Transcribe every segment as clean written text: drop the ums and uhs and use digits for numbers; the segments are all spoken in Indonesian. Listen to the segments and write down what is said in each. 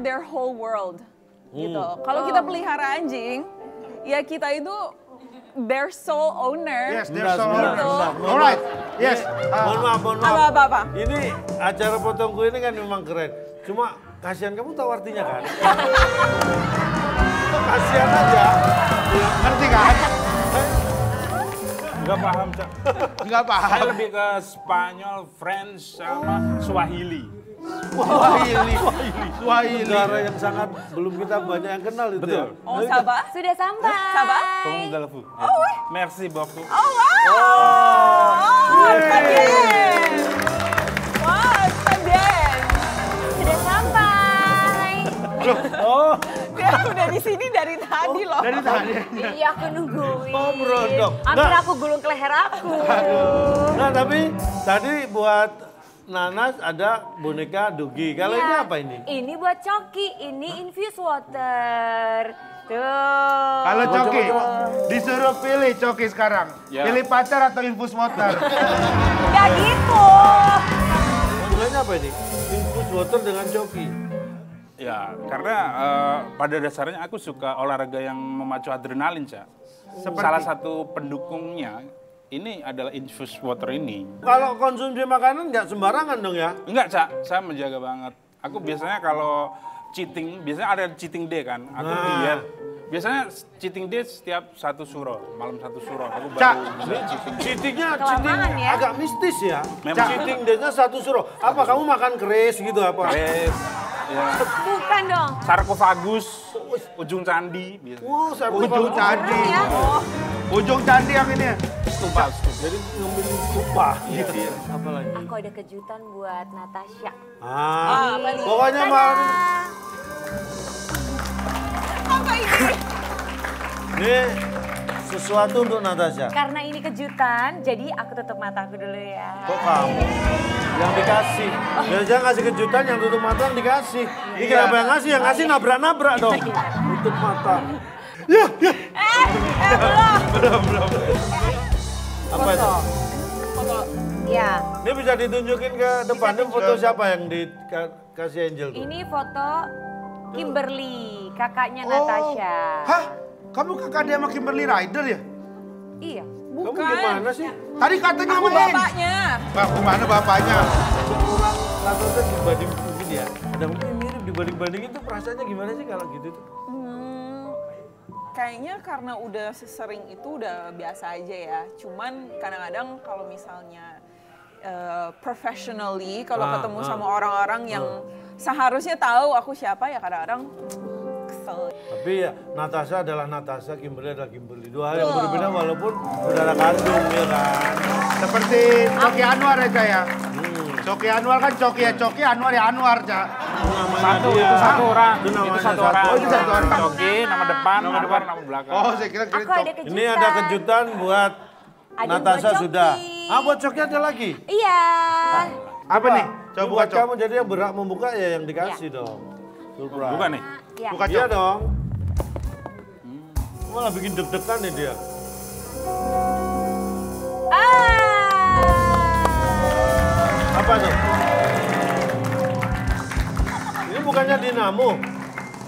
their whole world gitu. Kalau kita pelihara anjing, ya kita itu their sole owner. Yes, their sole owner. Gitu. Alright, yes. Mohon maaf. Apa? Ini acara potong kue ini kan memang keren. Cuma kasihan, kamu tahu artinya kan? Kasihan aja. Ngerti kan? Enggak paham, Cak. Enggak paham. Saya lebih ke Spanyol, French, sama Swahili. Swahili. Negara yang sangat belum kita banyak yang kenal itu. Betul. Ya. Oh, Sabah? Sudah sampai. Sabah? Como dalafu. Merci beaucoup. Oh, wow! Oh, très bien! Wow, très bien! Sudah sampai. Oh, Dia udah di sini dari tadi loh. Dari tadi. Iya, aku nungguin. Oh, berodong. Hampir Nggak. aku gulung ke leher aku. nah tapi tadi buat Nanas ada boneka Dugi. Kalau Iya. ini apa ini? Ini buat Coki, ini infused water. Tuh. Kalau Coki, coba. disuruh pilih Coki sekarang. Ya. Pilih pacar atau infus water? Nggak gitu. Modelnya apa ini? Infus water dengan joki. Ya, karena pada dasarnya aku suka olahraga yang memacu adrenalin, Cak. Salah satu pendukungnya ini adalah infused water ini. Kalau konsumsi makanan nggak sembarangan dong ya? Enggak, Cak. Saya menjaga banget. Aku biasanya kalau cheating, biasanya ada cheating day kan. Aku diet. Biasanya cheating day setiap 1 suro, malam 1 suro. Aku Cak. baru bisa cheating. Cheatingnya Kelamaan ya. agak mistis ya. Memang. Cheating day-nya 1 suro. Apa kamu makan keris gitu apa? Yes. Ya. Bukan dong. Sarkofagus, ujung candi. Biasanya. Wow, saya Ujung candi. Ya. Ujung candi yang ini ya? Stupa. Jadi ngambil stupa. Iya. Apa lagi? Aku ada kejutan buat Natasha. Pokoknya malam ini. Apa ini? Ini sesuatu untuk Natasha. Karena ini kejutan, jadi aku tutup mataku dulu ya. Kok kamu? Yang dikasih. Biasanya ngasih kejutan yang tutup mata yang dikasih. Ini kenapa yang ngasih? Yang ngasih nabrak-nabrak dong. Tutup mata. Belum. Apa itu? Ya. Ini bisa ditunjukin ke depan. Ini foto siapa yang dikasih Angel tuh? Ini foto Kimberly, kakaknya Natasha. Hah? Kamu kakak dia sama Kimberly Ryder ya? Iya. Kamu gimana sih? Tadi katanya Aku sama Eng. bapaknya. Gimana bapaknya? Orang Natasha dibanding begini ya. Ada mungkin mirip dibanding-bandingin tuh perasaannya gimana sih kalau gitu tuh? Kayaknya karena udah sesering itu udah biasa aja ya. Cuman kadang-kadang kalau misalnya professionally, kalau ketemu sama orang-orang yang seharusnya tahu aku siapa, ya kadang-kadang kesel. Tapi ya Natasha adalah Natasha, Kimberly adalah Kimberly. Dua hal yang berbeda walaupun saudara kandung ya kan. Seperti Coki Anwar aja ya. Coki Anwar kan Coki ya Coki, Anwar ya Anwar, Cak. Itu satu orang. Itu namanya satu satu. orang. Oh, itu satu orang. Coki, nama depan, nama belakang. Oh, saya kira Aku ada kejutan. Ini ada kejutan buat Ada Natasha buat sudah. Coki. Buat Coki ada lagi? Iya. Apa nih? Coba buat Cok. kamu jadi yang berhak membuka ya yang dikasih dong. Surprise. Bukan nih? Ya. Buka Iya Cok. dong. Malah bikin deg-degan nih dia. Apa tuh? Ini bukannya dinamo?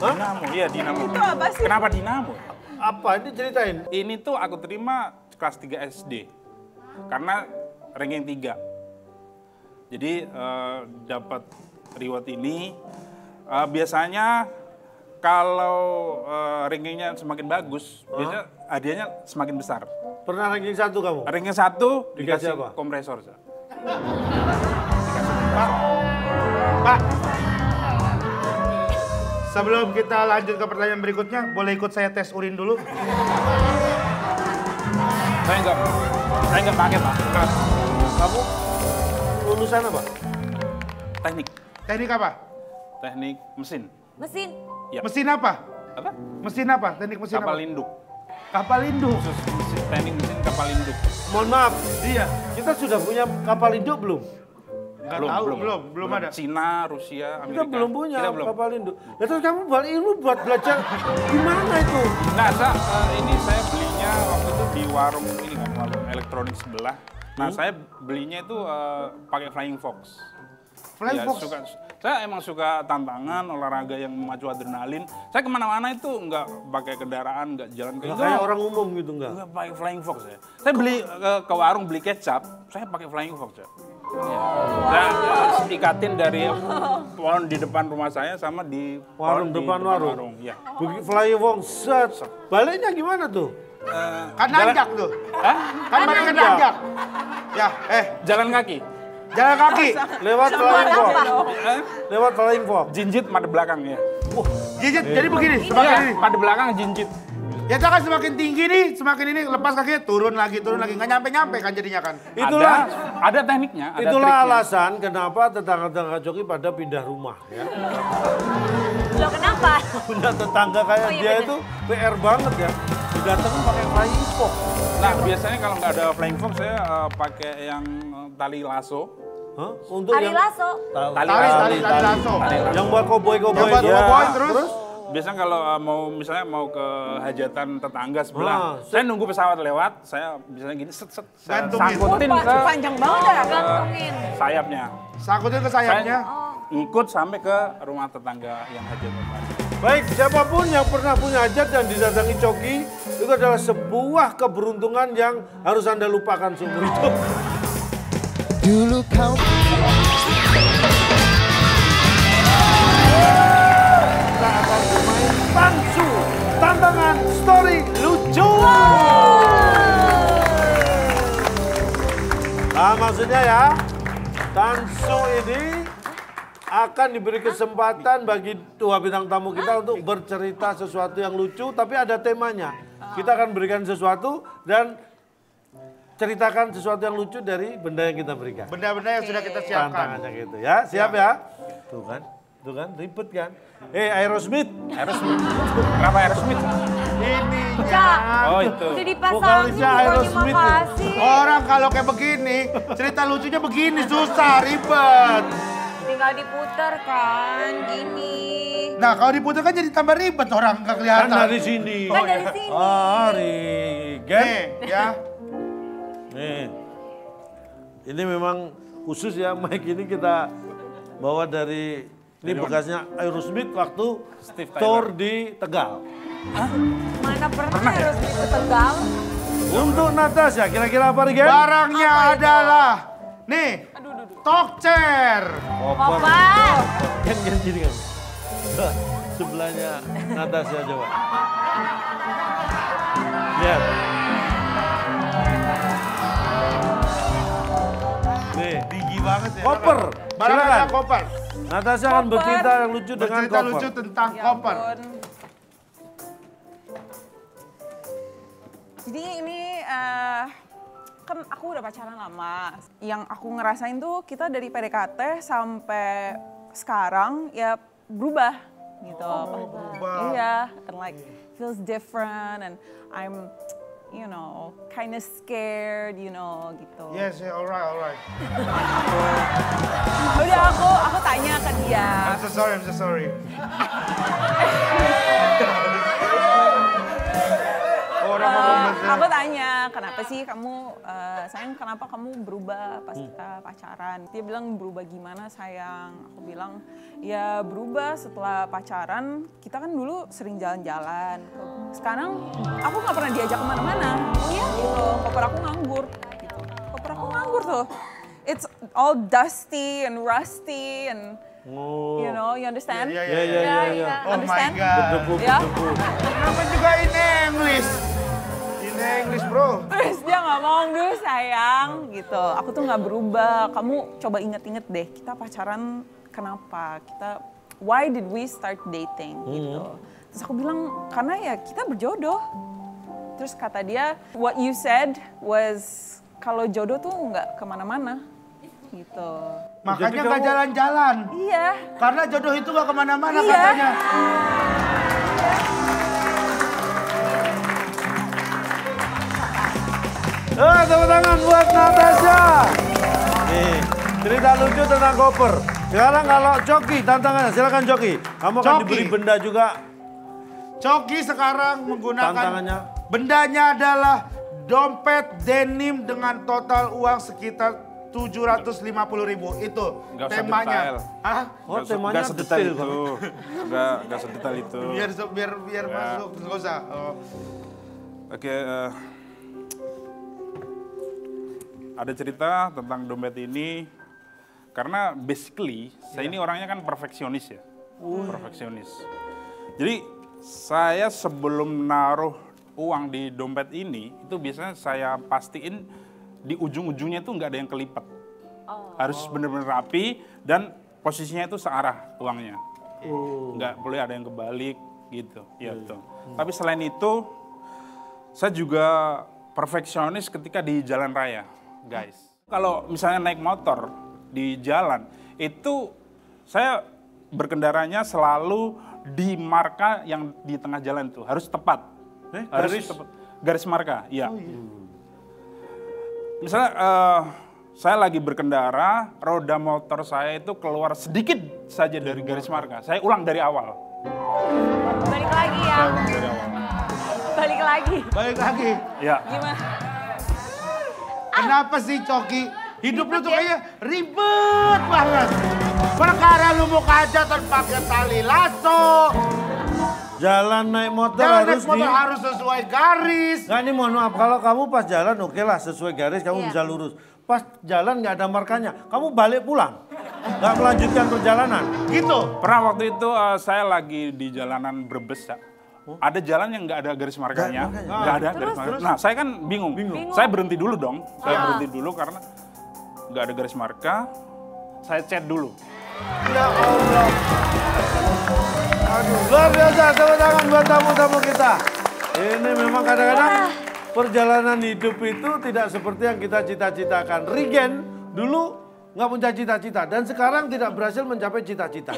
Hah? Dinamo, iya dinamo. Itu apa sih? Kenapa dinamo? Apa? Ini ceritain. Ini tuh aku terima kelas 3 SD. Karena ranking 3. Jadi dapat reward ini biasanya kalau rankingnya semakin bagus, biasanya hadiahnya semakin besar. Pernah ranking 1 kamu? Ranking 1 Dikasih dikasih apa? kompresor. Sa. Pak. Sebelum kita lanjut ke pertanyaan berikutnya, boleh ikut saya tes urin dulu? Saya enggak pakai, Pak. Kamu lulusan apa? Teknik. Teknik apa? Teknik mesin. Mesin. Ya. Mesin apa? Apa? Mesin apa? Teknik mesin Kapal apa? induk. Kapal induk. Khusus teknik mesin kapal induk. Mohon maaf, Iya. kita sudah punya kapal induk belum? Nggak tahu, belum ada. Cina, Rusia, Amerika. Kita belum punya Kita belum. kapal induk. Ya terus kamu balik ilmu buat belajar gimana itu? Nah, ini saya belinya waktu itu di warung ini kan, warung elektronik sebelah. Nah, saya belinya itu pakai Flying Fox. Flying Ya, Fox? Saya emang suka tantangan, olahraga yang memacu adrenalin. Saya kemana-mana itu nggak pakai kendaraan, nggak jalan Nggak kayak orang umum gitu nggak? Nggak pakai Flying Fox ya. Saya beli ke warung beli kecap, saya pakai Flying Fox ya. Saya ikatin dari pohon di depan rumah saya sama di Warung pohon di depan warung. Ya. Flying Fox, set. Baliknya gimana tuh? Kan nanjak tuh. Hah? Kan baliknya nanjak. Ya, Jalan kaki. jalan kaki. Lewat Flying Fox. Lewat Flying Fox. Jinjit pada belakang ya. Jijit, jadi begini, semakin Iya, ini. pada belakang jinjit. Ya kan semakin tinggi nih, semakin ini lepas kakinya turun lagi, nggak nyampe kan jadinya kan. Itulah Ada tekniknya, ada itulah triknya. alasan kenapa tetangga-tetangga Coki pada pindah rumah ya. Loh kenapa? Punya tetangga kayak iya dia bener. itu PR banget ya. Didatengin pakai Flying Fox. Nah, biasanya kalau nggak ada Flying Fox, saya pakai yang tali lasso. Hah? Untuk Ari yang Lasso. Tali lasso. yang buat koboi-koboi Yang buat dia. koboi, terus? Biasanya kalau misalnya mau ke hajatan tetangga sebelah, Ah, saya nunggu pesawat lewat, saya biasanya gini set saya Gantungin. sangkutin ke Panjang banget ya. Gantungin. sayapnya. Sangkutin ke sayapnya. Saya ngikut sampai ke rumah tetangga yang hajatan. Baik, siapapun yang pernah punya hajat dan didatangi Coki, itu adalah sebuah keberuntungan yang harus Anda lupakan seumur hidup. Dulu kau Kita akan bermain Tansu, tantangan story lucu. Nah, maksudnya ya, Tansu ini akan diberi kesempatan bagi dua bintang tamu kita untuk bercerita sesuatu yang lucu, tapi ada temanya. Kita akan berikan sesuatu dan ceritakan sesuatu yang lucu dari benda yang kita berikan. Benda-benda yang sudah kita siapkan. Tantangannya gitu ya, siap ya? Tuh kan, ribet kan? Aerosmith. Kenapa Aerosmith? Ininya. Oh itu. Udah dipasangin, Vokalisnya bukannya Aerosmith nih. makasih. Orang kalau kayak begini, cerita lucunya begini, susah, ribet. Tinggal diputer kan, gini. Nah, kalau diputar kan jadi tambah ribet orang nggak Kan kelihatan. dari sini. Kan dari sini. Rigen. Nih, ya. Nih. Ini memang khusus ya, mic ini kita bawa dari ini bekasnya Aerosmith waktu Steve tour di Tegal. Mana pernah harus di Tegal? Untuk Natasha, kira-kira apa Rigen? Barangnya adalah, nih, talk chair. Koper. Kan gini kan. Sebelahnya Natasha coba. Lihat. Nih, Tinggi banget ya. koper. Barangnya Silakan. koper. Natasha akan bercerita yang lucu dengan Bercerita koper. lucu tentang Ya koper. ampun. Jadi ini kan aku udah pacaran lama. Yang aku ngerasain tuh kita dari PDKT sampai sekarang ya berubah gitu. berubah. Iya, and like feels different and I'm kind of scared, gitu. Yes, yeah, alright. Udah aku tanya ke dia. I'm so sorry. Orang ngomong Aku tanya, kenapa sih kamu, sayang kenapa kamu berubah pas kita pacaran? Dia bilang berubah gimana sayang? Aku bilang ya berubah setelah pacaran, kita kan dulu sering jalan-jalan. Sekarang aku nggak pernah diajak kemana-mana. Oh ya gitu, koper aku nganggur. Gitu. Koper aku nganggur tuh. It's all dusty and rusty and you understand? Iya. Ya. Oh my Understand? God. Berdebu, Ya. berdebu. Kenapa juga ini English? Ini English, bro. Terus dia ngomong dulu sayang gitu. Aku tuh nggak berubah. Kamu coba inget-inget deh. Kita pacaran kenapa? Why did we start dating gitu. Terus aku bilang karena ya kita berjodoh. Terus kata dia, what you said was kalau jodoh tuh nggak kemana-mana gitu. Makanya nggak jalan-jalan. Iya. Karena jodoh itu nggak kemana-mana Iya. katanya. Tepuk tangan buat Natasha. Nih, cerita lucu tentang koper. Sekarang kalau Coki, tantangannya silakan Coki. Kamu akan Coki. diberi benda juga. Coki sekarang menggunakan Tantangannya. bendanya adalah dompet denim dengan total uang sekitar 750.000 itu Nggak usah temanya. detail. Hah? Oh, temanya Nggak sedetail detail, itu. Nggak sedetail itu. Biar masuk, nggak usah. Oh. Oke, ada cerita tentang dompet ini. Karena basically, saya ini orangnya kan perfeksionis ya. Perfeksionis. Jadi, saya sebelum naruh uang di dompet ini, itu biasanya saya pastiin di ujung-ujungnya itu nggak ada yang kelipat. Harus benar-benar rapi dan posisinya itu searah uangnya. Nggak boleh ada yang kebalik gitu. Ya, betul. Tapi selain itu, saya juga perfeksionis ketika di jalan raya, guys. Kalau misalnya naik motor di jalan, itu saya berkendaranya selalu di marka yang di tengah jalan itu. Harus tepat. Harus tepat. Garis marka, iya. Misalnya saya lagi berkendara, roda motor saya itu keluar sedikit saja dari garis marka. Saya ulang dari awal. Balik lagi ya. Saya ulang dari awal. Balik lagi. Balik lagi. Ya. Gimana? Kenapa sih Coki? Hidup lu tuh kayaknya ribet banget. Perkara lu mau kajatan pakai tali lasso. Jalan naik motor Jalan harus naik motor harus sesuai garis. Nggak, ini mohon maaf, kalau kamu pas jalan oke lah sesuai garis kamu Iya. bisa lurus. Pas jalan nggak ada markanya, kamu balik pulang. Nggak melanjutkan perjalanan. Gitu. Pernah waktu itu saya lagi di jalanan Brebes, ya. Ada jalan yang nggak ada garis markanya, nggak ada garis markanya. Nah, saya kan bingung. Saya berhenti dulu dong. Saya berhenti dulu karena nggak ada garis marka. Saya chat dulu. Ya Allah. Aduh, luar biasa, tepuk tangan buat tamu-tamu kita. Ini memang kadang-kadang perjalanan hidup itu tidak seperti yang kita cita-citakan. Regen dulu nggak punya cita-cita dan sekarang tidak berhasil mencapai cita-cita.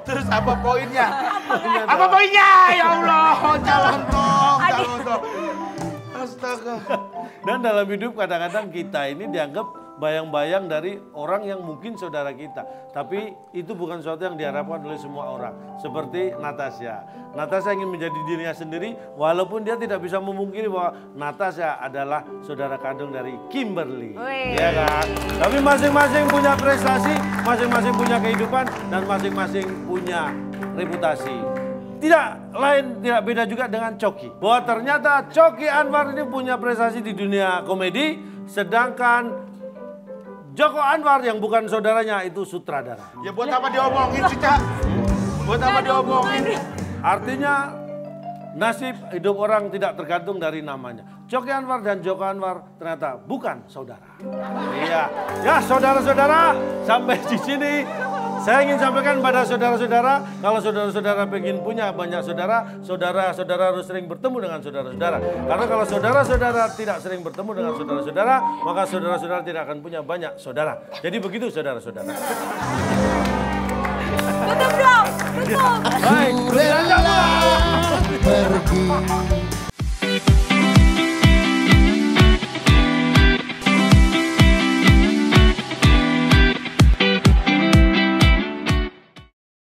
Terus apa poinnya? Apa poinnya? Ya Allah, jalan dong. Astaga. Dan dalam hidup kadang-kadang kita ini dianggap bayang-bayang dari orang yang mungkin saudara kita. Tapi itu bukan sesuatu yang diharapkan oleh semua orang. Seperti Natasha. Natasha ingin menjadi dirinya sendiri walaupun dia tidak bisa memungkiri bahwa Natasha adalah saudara kandung dari Kimberly. Wih. Ya kan? Tapi masing-masing punya prestasi, masing-masing punya kehidupan, dan masing-masing punya reputasi. Tidak lain, tidak beda juga dengan Coki. Bahwa ternyata Coki Anwar ini punya prestasi di dunia komedi, sedangkan Joko Anwar yang bukan saudaranya itu sutradara. Ya buat apa diomongin sih, Cak? Buat apa diomongin? Artinya nasib hidup orang tidak tergantung dari namanya. Coki Anwar dan Joko Anwar ternyata bukan saudara. Iya, ya saudara-saudara, sampai di sini saya ingin sampaikan pada saudara-saudara, kalau saudara-saudara pengen punya banyak saudara, saudara-saudara harus sering bertemu dengan saudara-saudara. Karena kalau saudara-saudara tidak sering bertemu dengan saudara-saudara, maka saudara-saudara tidak akan punya banyak saudara. Jadi begitu saudara-saudara. Tutup dong, tutup. Baik, Rela pergi